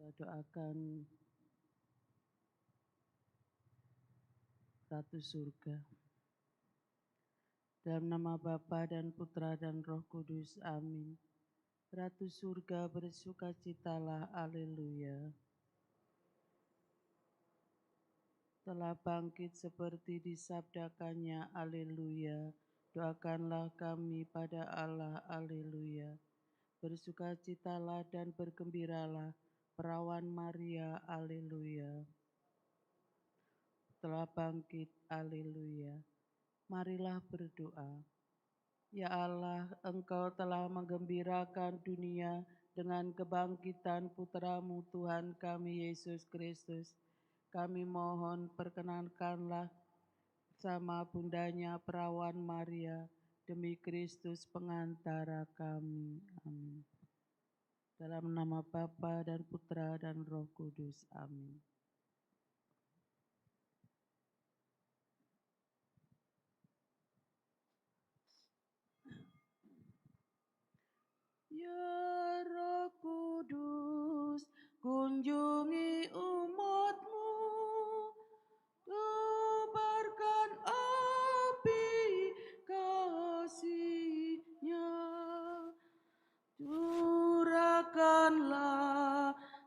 Kita doakan Ratu Surga. Dalam nama Bapa dan Putra dan Roh Kudus, amin. Ratu Surga bersukacitalah, haleluya. Telah bangkit seperti disabdakannya, haleluya. Doakanlah kami pada Allah, haleluya. Bersukacitalah dan bergembiralah, perawan Maria, haleluya. Telah bangkit, haleluya. Marilah berdoa. Ya Allah, Engkau telah menggembirakan dunia dengan kebangkitan Putra-Mu Tuhan kami Yesus Kristus. Kami mohon perkenankanlah sama bundanya perawan Maria demi Kristus pengantara kami. Amin. Dalam nama Bapa dan Putra dan Roh Kudus. Amin. Ya Roh Kudus, kunjungi umat-Mu, tebarkan api kasih-Nya, curahkanlah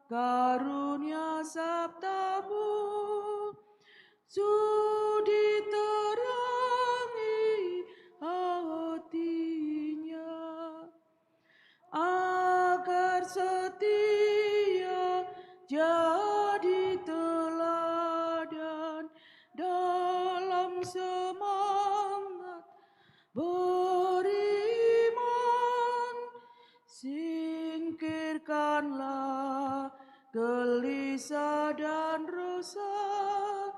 karunia sabda-Mu, sudi terangi hatinya, agar setia jadi teladan dalam semangat beriman. Singkirkanlah gelisah dan resah,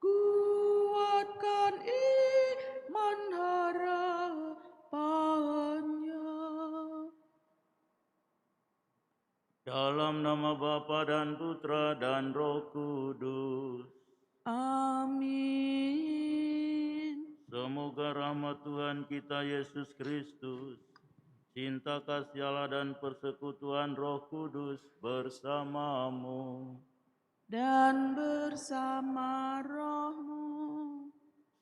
kuatkan iman harapannya. Dalam nama Bapa dan Putra dan Roh Kudus. Amin. Semoga rahmat Tuhan kita Yesus Kristus, cinta kasih Allah dan persekutuan Roh Kudus bersamamu. Dan bersama rohmu.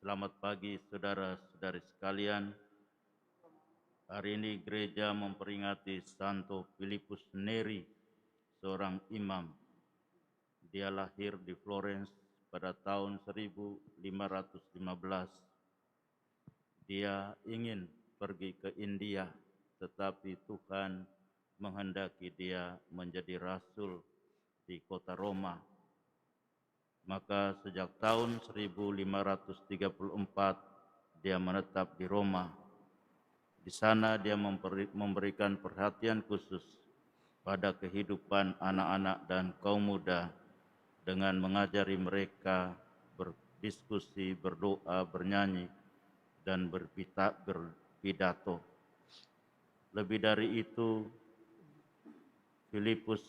Selamat pagi saudara-saudari sekalian. Hari ini gereja memperingati Santo Filipus Neri, seorang imam. Dia lahir di Florence pada tahun 1515. Dia ingin pergi ke India, tetapi Tuhan menghendaki dia menjadi rasul di kota Roma. Maka sejak tahun 1534 dia menetap di Roma. Di sana dia memberikan perhatian khusus pada kehidupan anak-anak dan kaum muda dengan mengajari mereka berdiskusi, berdoa, bernyanyi, dan berpidato. Lebih dari itu, Filipus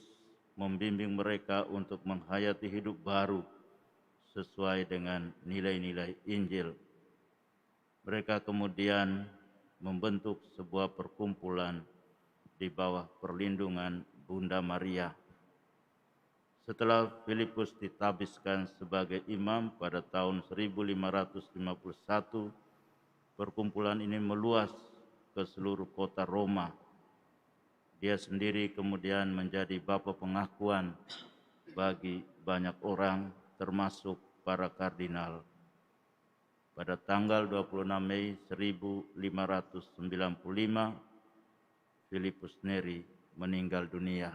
membimbing mereka untuk menghayati hidup baru sesuai dengan nilai-nilai Injil. Mereka kemudian membentuk sebuah perkumpulan di bawah perlindungan Bunda Maria. Setelah Filipus ditabiskan sebagai imam pada tahun 1551, perkumpulan ini meluas ke seluruh kota Roma. Dia sendiri kemudian menjadi bapa pengakuan bagi banyak orang, termasuk para kardinal. Pada tanggal 26 Mei 1595, Filipus Neri meninggal dunia.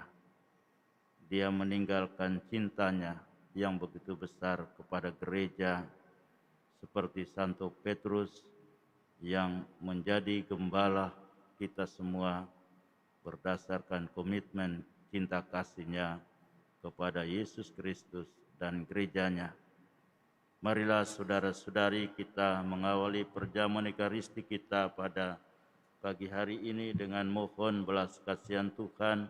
Dia meninggalkan cintanya yang begitu besar kepada gereja, seperti Santo Petrus yang menjadi gembala kita semua berdasarkan komitmen cinta kasihnya kepada Yesus Kristus dan gerejanya. Marilah saudara-saudari kita mengawali perjamuan Ekaristi kita pada pagi hari ini dengan mohon belas kasihan Tuhan,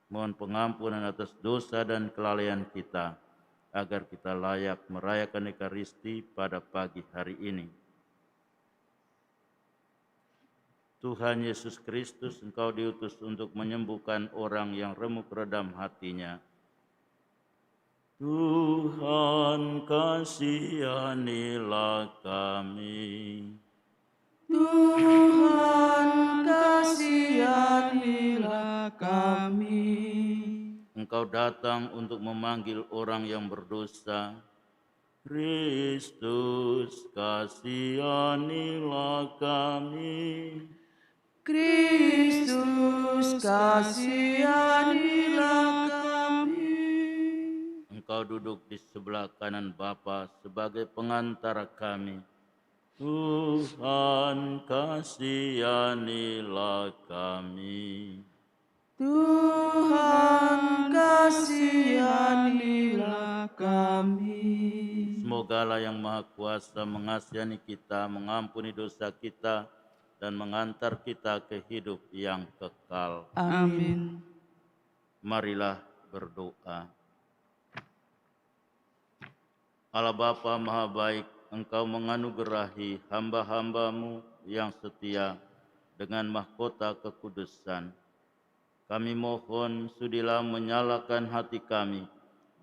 mohon pengampunan atas dosa dan kelalaian kita, agar kita layak merayakan Ekaristi pada pagi hari ini. Tuhan Yesus Kristus, Engkau diutus untuk menyembuhkan orang yang remuk redam hatinya. Tuhan kasihanilah kami. Tuhan kasihanilah kami. Engkau datang untuk memanggil orang yang berdosa. Kristus kasihanilah kami. Kristus kasihanilah kami. Engkau duduk di sebelah kanan Bapa sebagai pengantara kami. Tuhan kasihanilah kami. Tuhan kasihanilah kami. Semoga Allah yang Maha Kuasa mengasihi kita, mengampuni dosa kita, dan mengantar kita ke hidup yang kekal. Amin. Marilah berdoa. Allah Bapa Maha Baik, Engkau menganugerahi hamba-hamba-Mu yang setia dengan mahkota kekudusan. Kami mohon sudilah menyalakan hati kami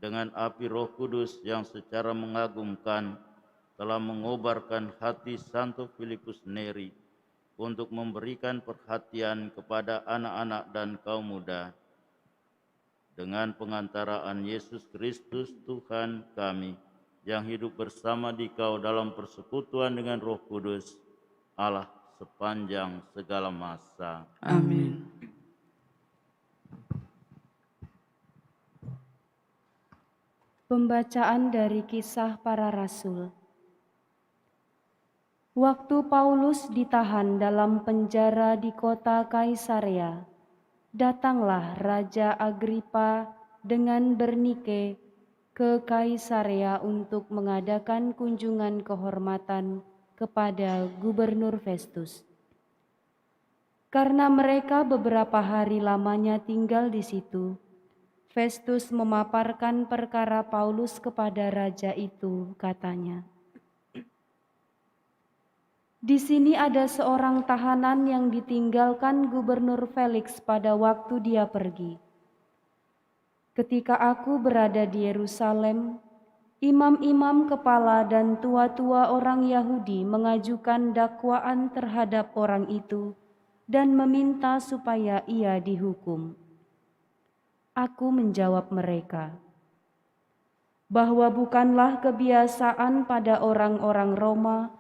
dengan api Roh Kudus yang secara mengagumkan telah mengobarkan hati Santo Filipus Neri untuk memberikan perhatian kepada anak-anak dan kaum muda. Dengan pengantaraan Yesus Kristus Tuhan kami, yang hidup bersama Dikau dalam persekutuan dengan Roh Kudus, Allah sepanjang segala masa. Amin. Pembacaan dari Kisah Para Rasul. Waktu Paulus ditahan dalam penjara di kota Kaisarea, datanglah Raja Agripa dengan Bernike ke Kaisarea untuk mengadakan kunjungan kehormatan kepada Gubernur Festus. Karena mereka beberapa hari lamanya tinggal di situ, Festus memaparkan perkara Paulus kepada raja itu, katanya, "Di sini ada seorang tahanan yang ditinggalkan Gubernur Felix pada waktu dia pergi. Ketika aku berada di Yerusalem, imam-imam kepala dan tua-tua orang Yahudi mengajukan dakwaan terhadap orang itu dan meminta supaya ia dihukum. Aku menjawab mereka bahwa bukanlah kebiasaan pada orang-orang Roma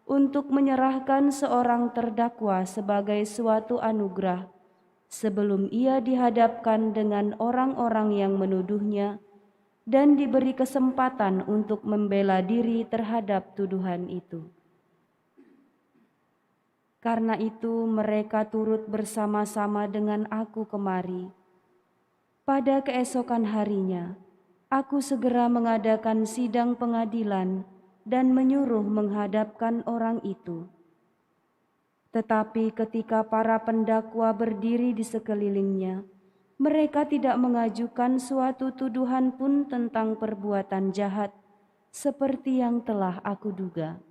untuk menyerahkan seorang terdakwa sebagai suatu anugerah sebelum ia dihadapkan dengan orang-orang yang menuduhnya dan diberi kesempatan untuk membela diri terhadap tuduhan itu. Karena itu mereka turut bersama-sama dengan aku kemari. Pada keesokan harinya, aku segera mengadakan sidang pengadilan dan menyuruh menghadapkan orang itu. Tetapi ketika para pendakwa berdiri di sekelilingnya, mereka tidak mengajukan suatu tuduhan pun tentang perbuatan jahat seperti yang telah aku duga.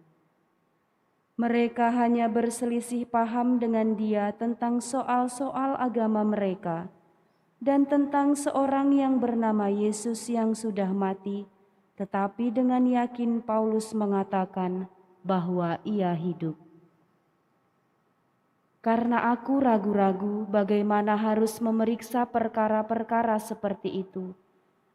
Mereka hanya berselisih paham dengan dia tentang soal-soal agama mereka dan tentang seorang yang bernama Yesus yang sudah mati, tetapi dengan yakin Paulus mengatakan bahwa ia hidup. Karena aku ragu-ragu bagaimana harus memeriksa perkara-perkara seperti itu,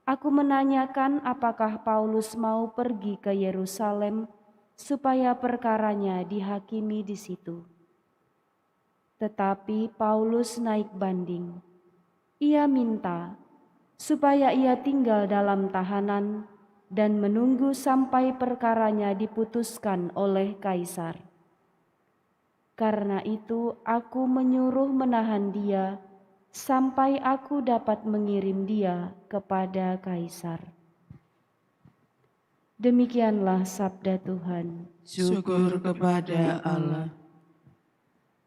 aku menanyakan apakah Paulus mau pergi ke Yerusalem supaya perkaranya dihakimi di situ. Tetapi Paulus naik banding. Ia minta supaya ia tinggal dalam tahanan dan menunggu sampai perkaranya diputuskan oleh Kaisar. Karena itu aku menyuruh menahan dia sampai aku dapat mengirim dia kepada Kaisar." Demikianlah sabda Tuhan. Syukur kepada Allah.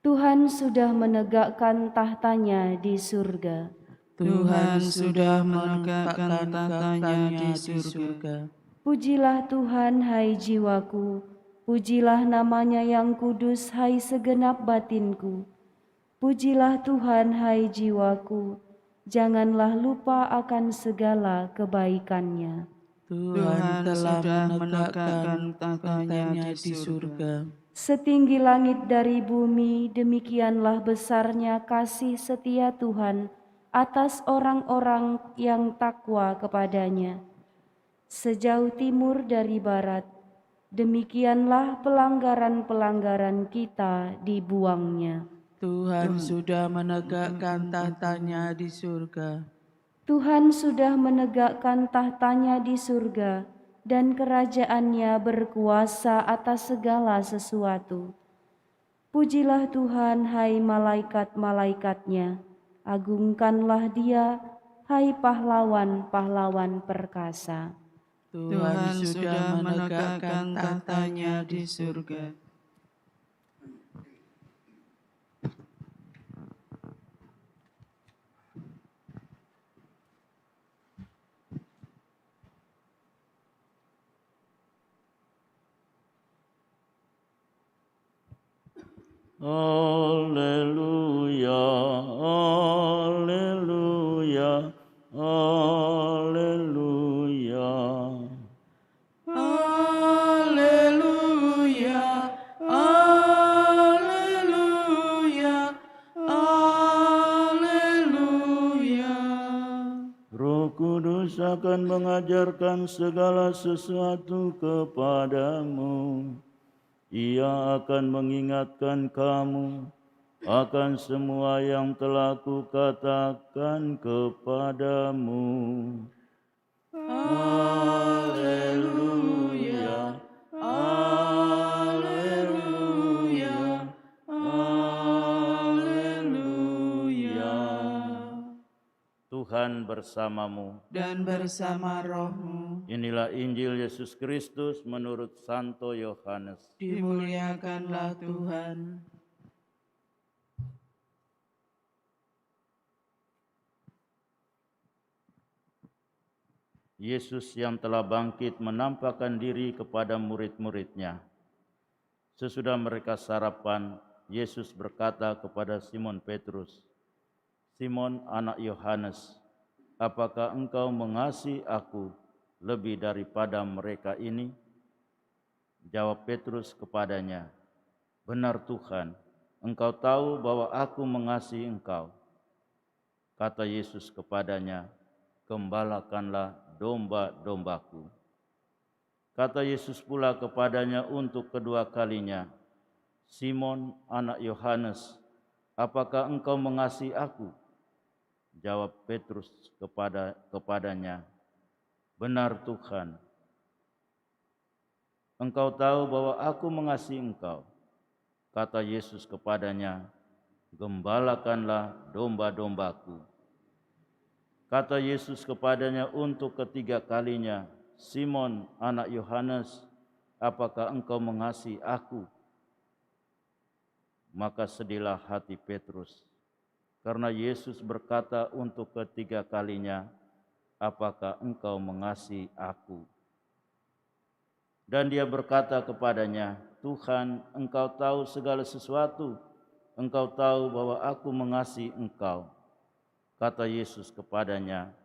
Tuhan sudah menegakkan tahtanya di surga. Tuhan sudah menegakkan tahtanya di surga. Pujilah Tuhan, hai jiwaku. Pujilah namanya yang kudus, hai segenap batinku. Pujilah Tuhan, hai jiwaku. Janganlah lupa akan segala kebaikannya. Tuhan telah menegakkan tahtanya di surga. Setinggi langit dari bumi, demikianlah besarnya kasih setia Tuhan atas orang-orang yang takwa kepadanya. Sejauh timur dari barat, demikianlah pelanggaran-pelanggaran kita dibuangnya. Tuhan sudah menegakkan tahtanya di surga. Tuhan sudah menegakkan tahtanya di surga, dan kerajaannya berkuasa atas segala sesuatu. Pujilah Tuhan, hai malaikat-malaikatnya, agungkanlah Dia, hai pahlawan-pahlawan perkasa. Tuhan sudah menegakkan tahtanya di surga. Haleluya, haleluya, haleluya. Haleluya, haleluya, haleluya. Roh Kudus akan mengajarkan segala sesuatu kepadamu. Ia akan mengingatkan kamu akan semua yang telah kukatakan kepadamu. Haleluya, haleluya, haleluya. Tuhan bersamamu Dan bersama rohmu, Inilah Injil Yesus Kristus menurut Santo Yohanes. dimuliakanlah Tuhan. Yesus yang telah bangkit menampakkan diri kepada murid-murid-Nya. Sesudah mereka sarapan, Yesus berkata kepada Simon Petrus, "Simon anak Yohanes, apakah engkau mengasihi aku lebih daripada mereka ini?" Jawab Petrus kepadanya, "Benar Tuhan, engkau tahu bahwa aku mengasihi engkau." Kata Yesus kepadanya, "Gembalakanlah domba-dombaku." Kata Yesus pula kepadanya untuk kedua kalinya, "Simon anak Yohanes, apakah engkau mengasihi aku?" Jawab Petrus kepadanya, "Benar Tuhan, engkau tahu bahwa aku mengasihi engkau." Kata Yesus kepadanya, "Gembalakanlah domba-dombaku." Kata Yesus kepadanya untuk ketiga kalinya, "Simon anak Yohanes, apakah engkau mengasihi aku?" Maka sedihlah hati Petrus, karena Yesus berkata untuk ketiga kalinya, "Apakah engkau mengasihi aku?" Dan dia berkata kepadanya, "Tuhan, engkau tahu segala sesuatu. Engkau tahu bahwa aku mengasihi engkau." Kata Yesus kepadanya,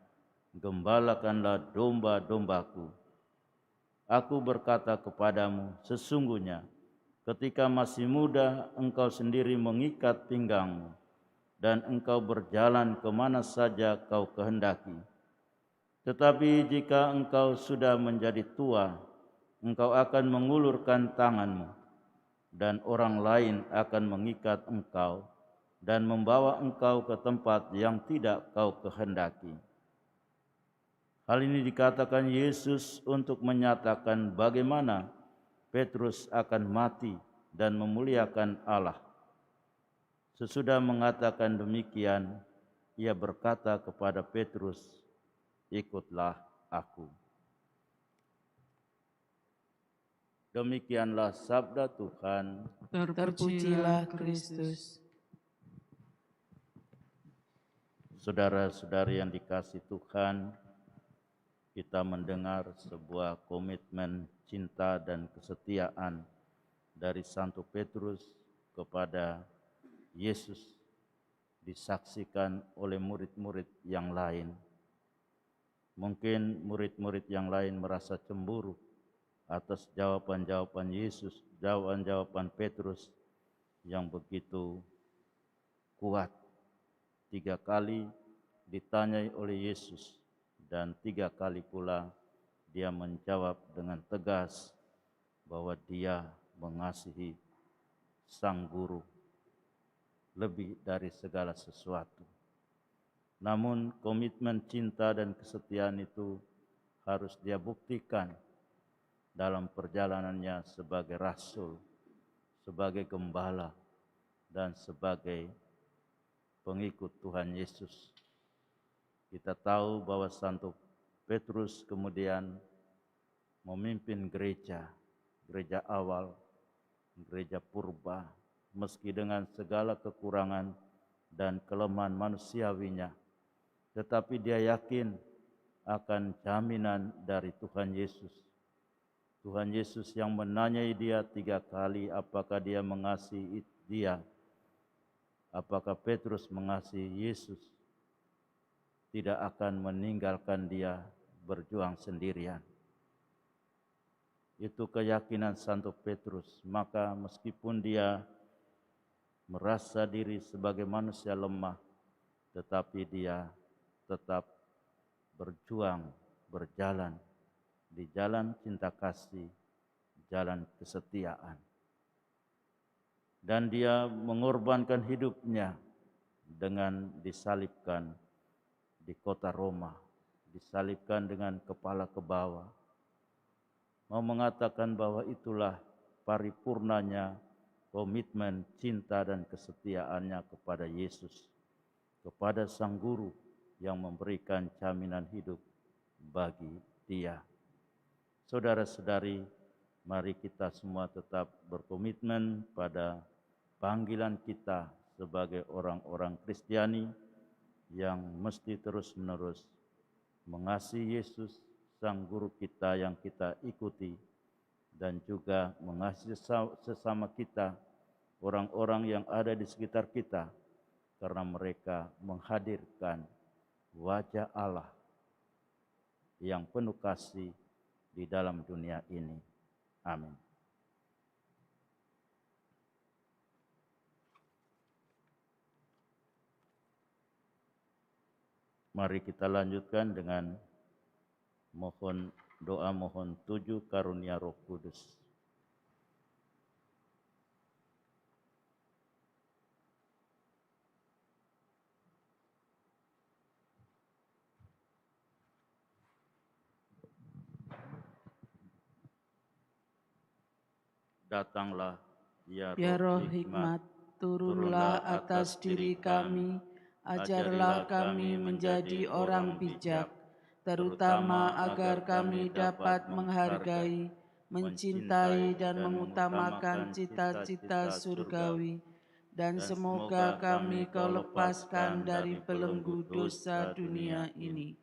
"Gembalakanlah domba-dombaku. Aku berkata kepadamu, sesungguhnya ketika masih muda engkau sendiri mengikat pinggangmu, dan engkau berjalan kemana saja kau kehendaki. Tetapi jika engkau sudah menjadi tua, engkau akan mengulurkan tanganmu, dan orang lain akan mengikat engkau dan membawa engkau ke tempat yang tidak kau kehendaki." Hal ini dikatakan Yesus untuk menyatakan bagaimana Petrus akan mati dan memuliakan Allah. Sesudah mengatakan demikian, ia berkata kepada Petrus, "Ikutlah aku." Demikianlah sabda Tuhan. Terpujilah Kristus. Saudara-saudari yang dikasihi Tuhan, kita mendengar sebuah komitmen cinta dan kesetiaan dari Santo Petrus kepada Yesus disaksikan oleh murid-murid yang lain. Mungkin murid-murid yang lain merasa cemburu atas jawaban-jawaban Yesus, jawaban-jawaban Petrus yang begitu kuat. 3 kali ditanyai oleh Yesus dan 3 kali pula dia menjawab dengan tegas bahwa dia mengasihi Sang Guru lebih dari segala sesuatu. Namun komitmen cinta dan kesetiaan itu harus dia buktikan dalam perjalanannya sebagai rasul, sebagai gembala, dan sebagai pengikut Tuhan Yesus. Kita tahu bahwa Santo Petrus kemudian memimpin gereja awal, gereja purba, meski dengan segala kekurangan dan kelemahan manusiawinya. Tetapi dia yakin akan jaminan dari Tuhan Yesus. Tuhan Yesus yang menanyai dia 3 kali apakah dia mengasihi dia. Apakah Petrus mengasihi Yesus. Tidak akan meninggalkan dia berjuang sendirian. Itu keyakinan Santo Petrus. Maka meskipun dia merasa diri sebagai manusia lemah, tetapi dia tetap berjuang, berjalan di jalan cinta kasih, jalan kesetiaan. Dan dia mengorbankan hidupnya dengan disalibkan di kota Roma, disalibkan dengan kepala ke bawah. Mau mengatakan bahwa itulah paripurnanya komitmen cinta dan kesetiaannya kepada Yesus, kepada Sang Guru yang memberikan jaminan hidup bagi dia. Saudara-saudari, mari kita semua tetap berkomitmen pada panggilan kita sebagai orang-orang Kristiani yang mesti terus-menerus mengasihi Yesus, Sang Guru kita yang kita ikuti, dan juga mengasihi sesama kita, orang-orang yang ada di sekitar kita, karena mereka menghadirkan wajah Allah yang penuh kasih di dalam dunia ini. Amin. Mari kita lanjutkan dengan mohon doa, mohon 7 karunia Roh Kudus. Datanglah ya Roh hikmat, turunlah atas diri kami, ajarlah kami menjadi orang bijak, terutama agar kami dapat menghargai, mencintai dan mengutamakan cita-cita surgawi, dan semoga kami Kau lepaskan dari belenggu dosa dunia ini.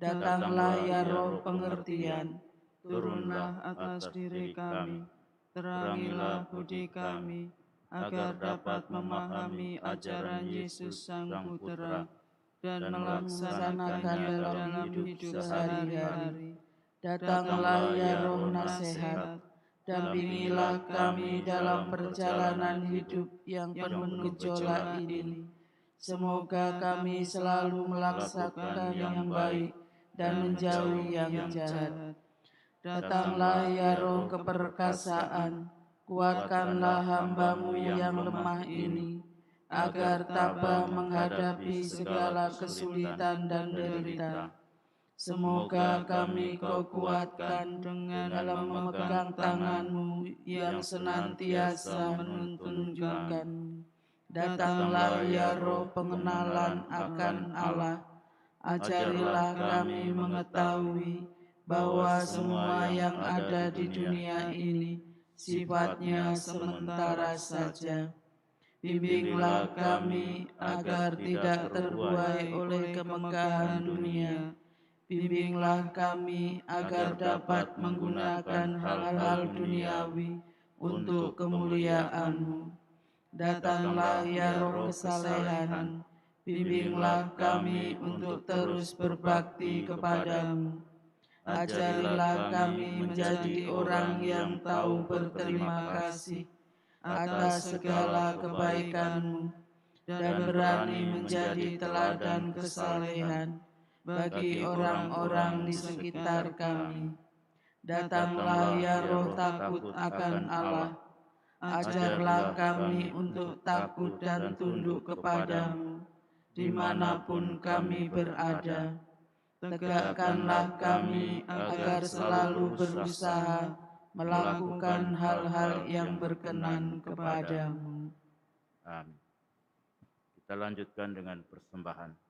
Datanglah ya Roh pengertian, turunlah atas diri kami, terangilah budi kami, agar dapat memahami ajaran Yesus Sang Putra dan melaksanakannya dalam hidup sehari-hari. Datanglah ya Roh nasihat, dampingilah kami dalam perjalanan hidup yang penuh gejolak ini. Semoga kami selalu melaksanakan yang baik dan menjauhi yang jahat. Datanglah ya Roh keperkasaan, kuatkanlah hamba-Mu yang lemah ini, agar tabah menghadapi segala kesulitan dan derita. Semoga kami Kau kuatkan dalam memegang tangan-Mu yang senantiasa menunjukkan. Datanglah ya Roh pengenalan akan Allah, ajarilah kami mengetahui bahwa semua yang ada di dunia ini sifatnya sementara saja. Bimbinglah kami agar tidak terbuai oleh kemegahan dunia. Bimbinglah kami agar dapat menggunakan hal-hal duniawi untuk kemuliaan-Mu. Datanglah ya Roh kesalehan, Bimbinglah kami untuk terus berbakti kepadamu. Ajarilah kami menjadi orang yang tahu berterima kasih atas segala kebaikan-Mu dan berani menjadi teladan kesalehan bagi orang-orang di sekitar kami. Datanglah ya Roh takut akan Allah, ajarlah kami untuk takut dan tunduk kepadamu dimanapun kami berada. Tegakkanlah kami agar selalu berusaha melakukan hal-hal yang berkenan kepadamu. Amin. Kita lanjutkan dengan persembahan.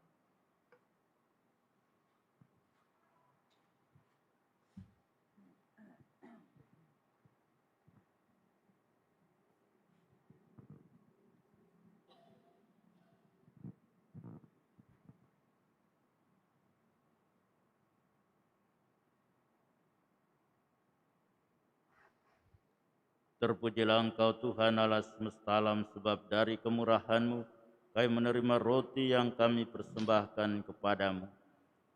Terpujilah Engkau Tuhan Allah semesta alam, sebab dari kemurahan-Mu kami menerima roti yang kami persembahkan kepadamu,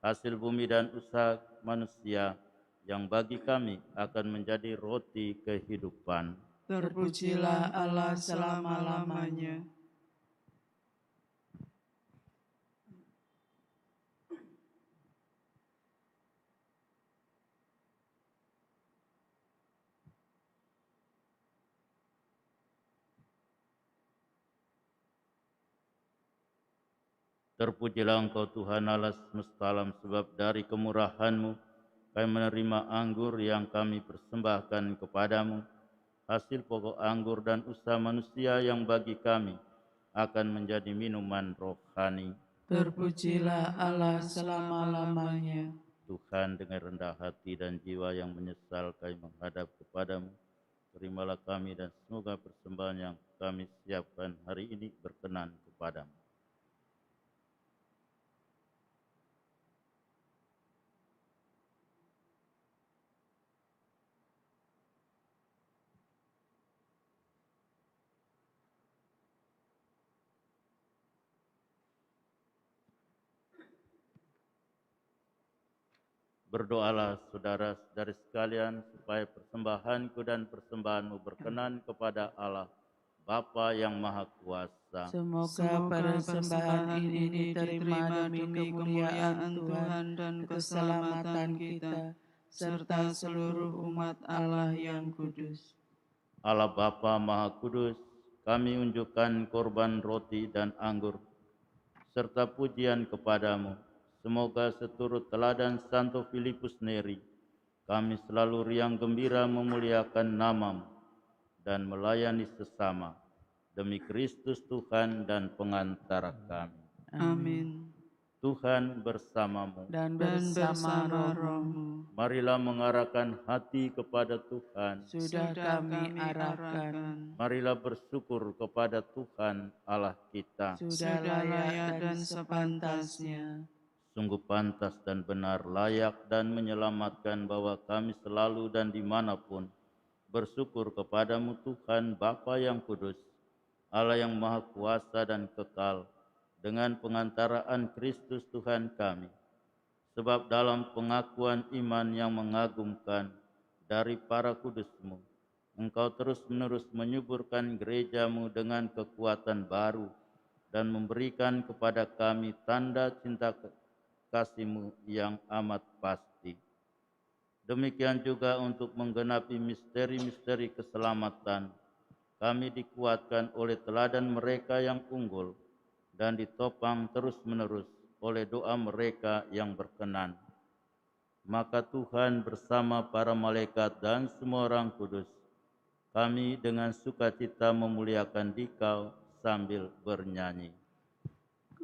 hasil bumi dan usaha manusia yang bagi kami akan menjadi roti kehidupan. Terpujilah Allah selama-lamanya. Terpujilah Engkau Tuhan Allah semesta alam, sebab dari kemurahan-Mu kami menerima anggur yang kami persembahkan kepadamu, hasil pokok anggur dan usaha manusia yang bagi kami akan menjadi minuman rohani. Terpujilah Allah selama-lamanya. Tuhan, dengan rendah hati dan jiwa yang menyesal kami menghadap kepadamu, terimalah kami dan semoga persembahan yang kami siapkan hari ini berkenan kepadamu. Berdoalah saudara-saudari sekalian, supaya persembahanku dan persembahanmu berkenan kepada Allah, Bapa yang Maha Kuasa. Semoga persembahan ini diterima demi kemuliaan Tuhan dan keselamatan kita, serta seluruh umat Allah yang kudus. Allah Bapa Maha Kudus, kami unjukkan korban roti dan anggur, serta pujian kepadamu. Semoga seturut teladan Santo Filipus Neri, kami selalu riang gembira memuliakan nama-Mu dan melayani sesama, demi Kristus Tuhan dan pengantara kami. Amin. Tuhan bersamamu Dan bersama roh-Mu. Marilah mengarahkan hati kepada Tuhan. Sudah kami arahkan. Marilah bersyukur kepada Tuhan Allah kita. Sudah layak dan sepantasnya. Sungguh pantas dan benar, layak dan menyelamatkan bahwa kami selalu dan dimanapun bersyukur kepadamu Tuhan Bapa yang kudus, Allah yang Maha Kuasa dan kekal, dengan pengantaraan Kristus Tuhan kami. Sebab dalam pengakuan iman yang mengagumkan dari para kudus-Mu, Engkau terus-menerus menyuburkan gereja-Mu dengan kekuatan baru dan memberikan kepada kami tanda cinta kasih-Mu yang amat pasti. Demikian juga untuk menggenapi misteri-misteri keselamatan, kami dikuatkan oleh teladan mereka yang unggul dan ditopang terus-menerus oleh doa mereka yang berkenan. Maka Tuhan bersama para malaikat dan semua orang kudus, kami dengan sukacita memuliakan Dikau sambil bernyanyi.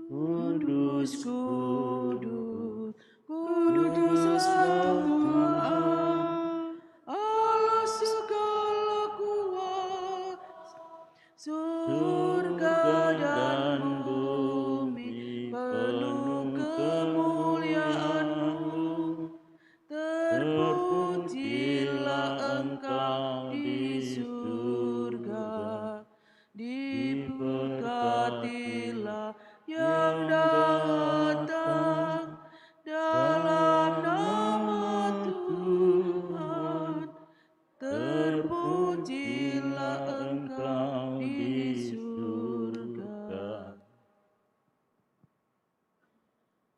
Kudus, kudus, kuduslah Tuhan, Allah segala kuasa, surga dan bumi penuh kemuliaan-Mu. Terpujilah Engkau di surga, diberkatilah yang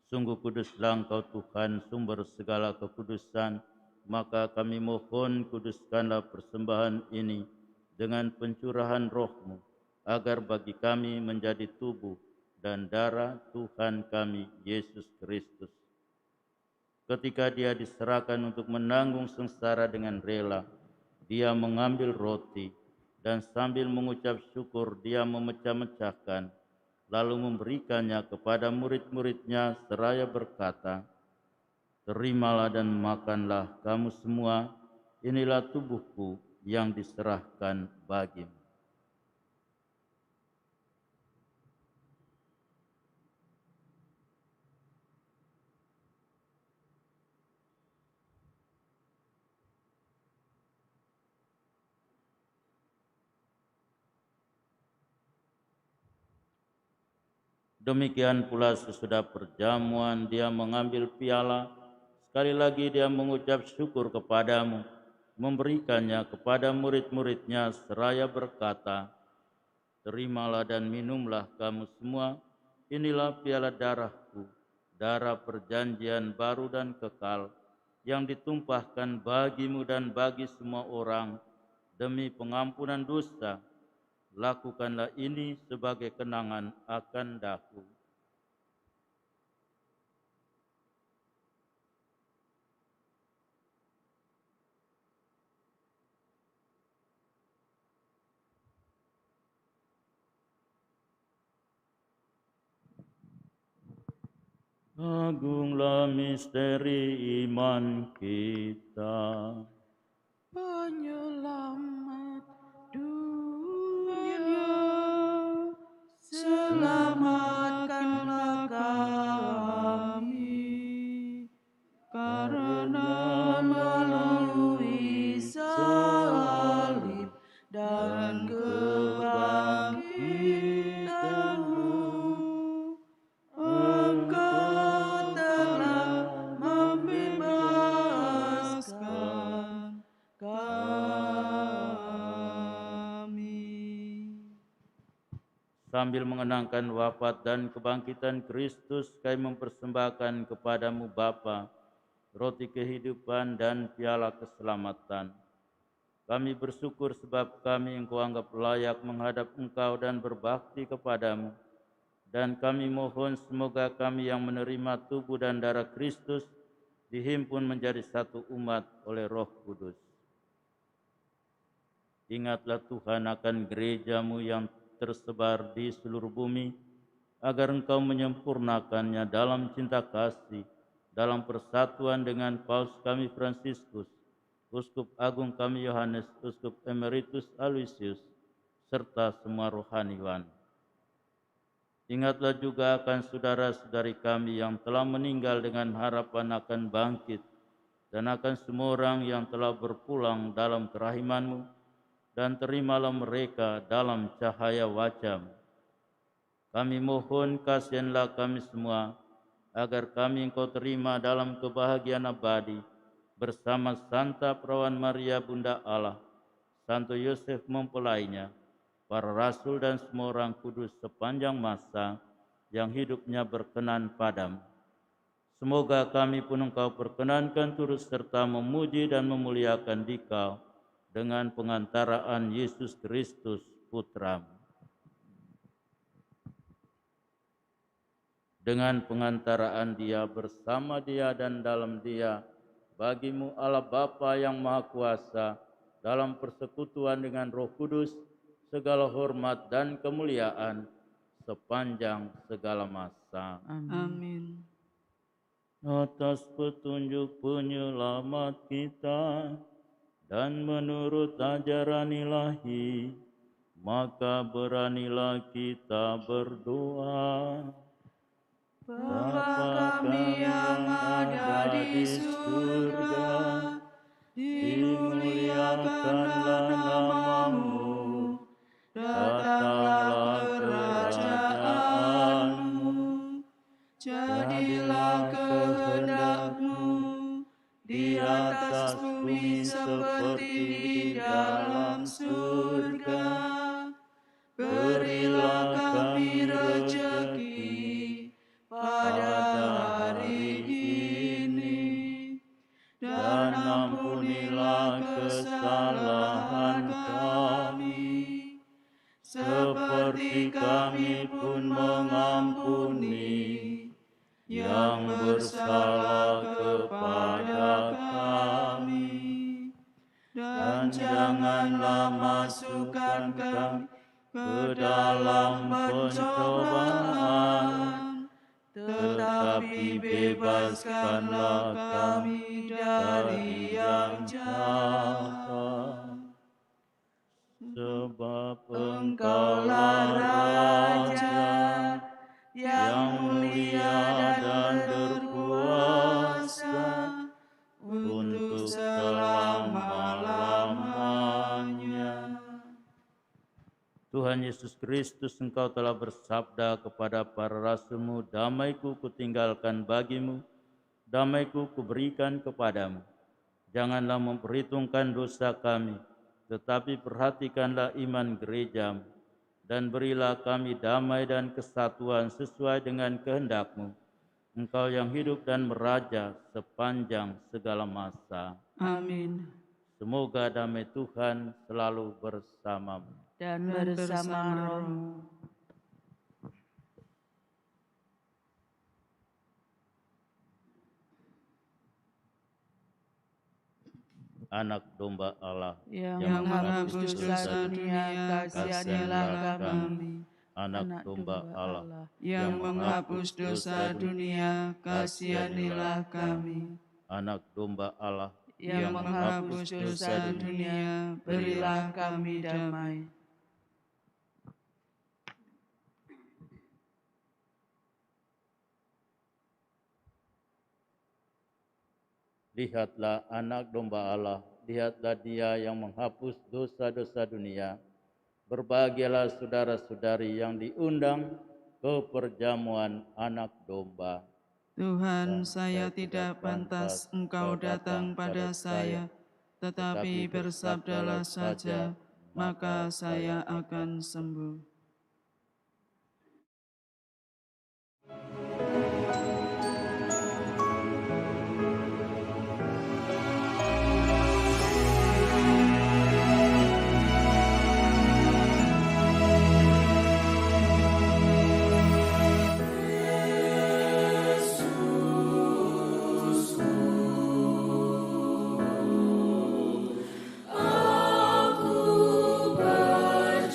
Sungguh kuduslah Engkau Tuhan, sumber segala kekudusan, maka kami mohon kuduskanlah persembahan ini dengan pencurahan roh-Mu, agar bagi kami menjadi tubuh dan darah Tuhan kami, Yesus Kristus. Ketika Dia diserahkan untuk menanggung sengsara dengan rela, Dia mengambil roti, dan sambil mengucap syukur Dia memecah-mecahkan, lalu memberikannya kepada murid-muridnya seraya berkata, "Terimalah dan makanlah kamu semua, inilah tubuhku yang diserahkan bagimu." Demikian pula sesudah perjamuan Dia mengambil piala, sekali lagi Dia mengucap syukur kepadamu, memberikannya kepada murid-muridnya seraya berkata, "Terimalah dan minumlah kamu semua, inilah piala darahku, darah perjanjian baru dan kekal, yang ditumpahkan bagimu dan bagi semua orang demi pengampunan dosa. Lakukanlah ini sebagai kenangan akan daku." Agunglah misteri iman kita. Penyelamat dunia, selamatkanlah kami, karena melalui salib dan kebangkitan-Mu, Engkau telah membebaskan kami. Sambil mengenangkan wafat dan kebangkitan Kristus, kami mempersembahkan kepadamu Bapa, roti kehidupan dan piala keselamatan. Kami bersyukur sebab kami Engkau anggap layak menghadap Engkau dan berbakti kepadamu. Dan kami mohon semoga kami yang menerima tubuh dan darah Kristus dihimpun menjadi satu umat oleh Roh Kudus. Ingatlah Tuhan akan gereja-Mu yang tersebar di seluruh bumi, agar Engkau menyempurnakannya dalam cinta kasih, dalam persatuan dengan Paus kami Fransiskus, Uskup Agung kami Yohanes, Uskup Emeritus Aloysius, serta semua rohaniwan. Ingatlah juga akan saudara-saudari kami yang telah meninggal dengan harapan akan bangkit, dan akan semua orang yang telah berpulang dalam kerahiman-Mu, dan terimalah mereka dalam cahaya wajah-Mu. Kami mohon kasihanlah kami semua, agar kami Engkau terima dalam kebahagiaan abadi, bersama Santa Perawan Maria Bunda Allah, Santo Yosef mempelainya, para rasul dan semua orang kudus sepanjang masa yang hidupnya berkenan padamu. Semoga kami pun Engkau perkenankan turut serta memuji dan memuliakan Dikau dengan pengantaraan Yesus Kristus Putra-Mu. Dengan pengantaraan Dia, bersama Dia dan dalam Dia, bagi-Mu Allah Bapa yang Maha Kuasa, dalam persekutuan dengan Roh Kudus, segala hormat dan kemuliaan sepanjang segala masa. Amin. Atas petunjuk penyelamat kita dan menurut ajaran ilahi, maka beranilah kita berdoa. Bapa kami yang ada di surga, dimuliakanlah nama-Mu, datanglah kerajaan-Mu, jadilah kehendak-Mu di atas bumi seperti di dalam surga. Berilah kami rejeki pada mengampuni yang bersalah kepada kami, dan janganlah masukkan kami ke dalam pencobaan, tetapi bebaskanlah kami dari yang jahat. Sebab Engkaulah Raja yang mulia dan berkuasa untuk selama-lamanya. Tuhan Yesus Kristus, Engkau telah bersabda kepada para rasul-Mu, damai-Ku kutinggalkan bagimu, damai-Ku kuberikan kepadamu. Janganlah memperhitungkan dosa kami, tetapi perhatikanlah iman gereja-Mu, dan berilah kami damai dan kesatuan sesuai dengan kehendak-Mu. Engkau yang hidup dan meraja sepanjang segala masa. Amin. Semoga damai Tuhan selalu bersamamu. Dan bersama rohmu. Anak domba Allah yang menghapus dosa dunia, kasihanilah kami. Anak domba Allah yang menghapus dosa dunia, kasihanilah kami. Anak domba Allah yang menghapus dosa dunia, berilah kami damai. Lihatlah anak domba Allah, lihatlah Dia yang menghapus dosa-dosa dunia. Berbahagialah saudara-saudari yang diundang ke perjamuan anak domba. Tuhan, saya tidak pantas Engkau datang pada saya, tetapi bersabdalah saja, maka saya akan sembuh. Aku percaya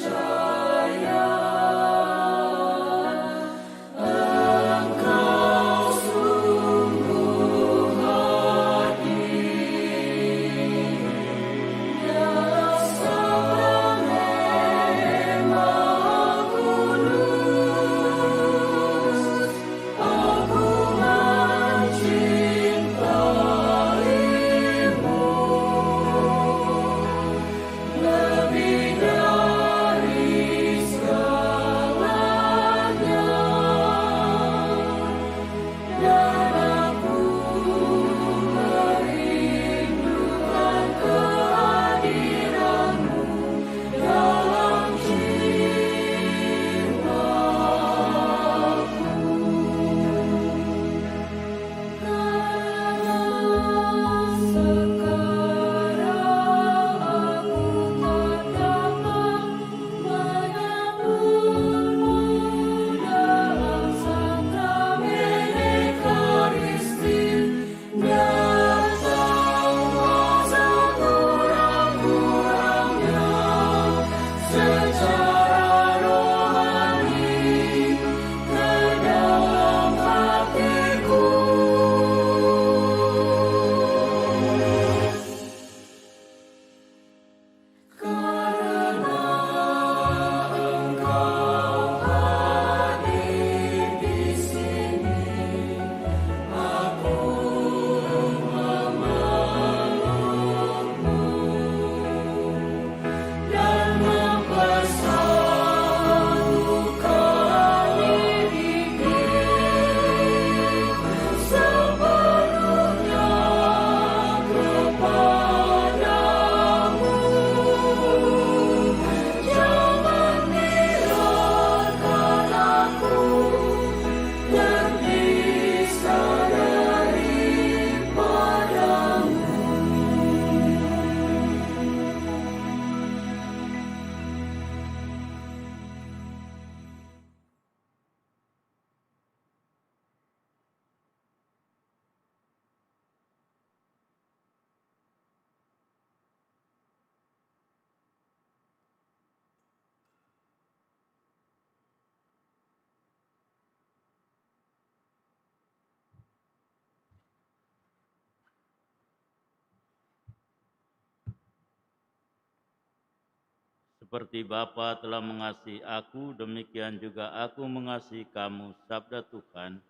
Seperti Bapa telah mengasihi aku, demikian juga aku mengasihi kamu, sabda Tuhan.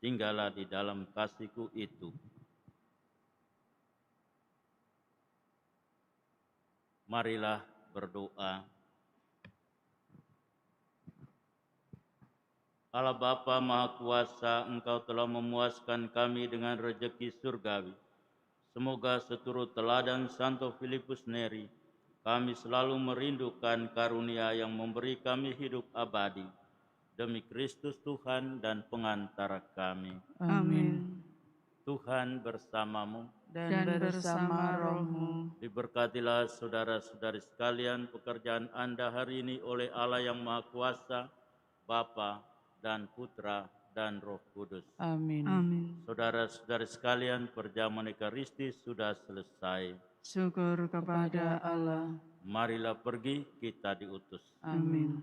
Tinggallah di dalam kasih-Ku itu. Marilah berdoa. Allah Bapa Maha Kuasa, Engkau telah memuaskan kami dengan rejeki surgawi. Semoga seturut teladan Santo Filipus Neri, kami selalu merindukan karunia yang memberi kami hidup abadi. Demi Kristus Tuhan dan pengantara kami. Amin. Tuhan bersamamu. Dan bersama rohmu. Diberkatilah saudara-saudari sekalian pekerjaan Anda hari ini oleh Allah yang Maha Kuasa, Bapa dan Putra dan Roh Kudus. Amin. Amin. Saudara-saudari sekalian, perjamuan Ekaristi sudah selesai. Syukur kepada Allah. Marilah pergi, kita diutus. Amin.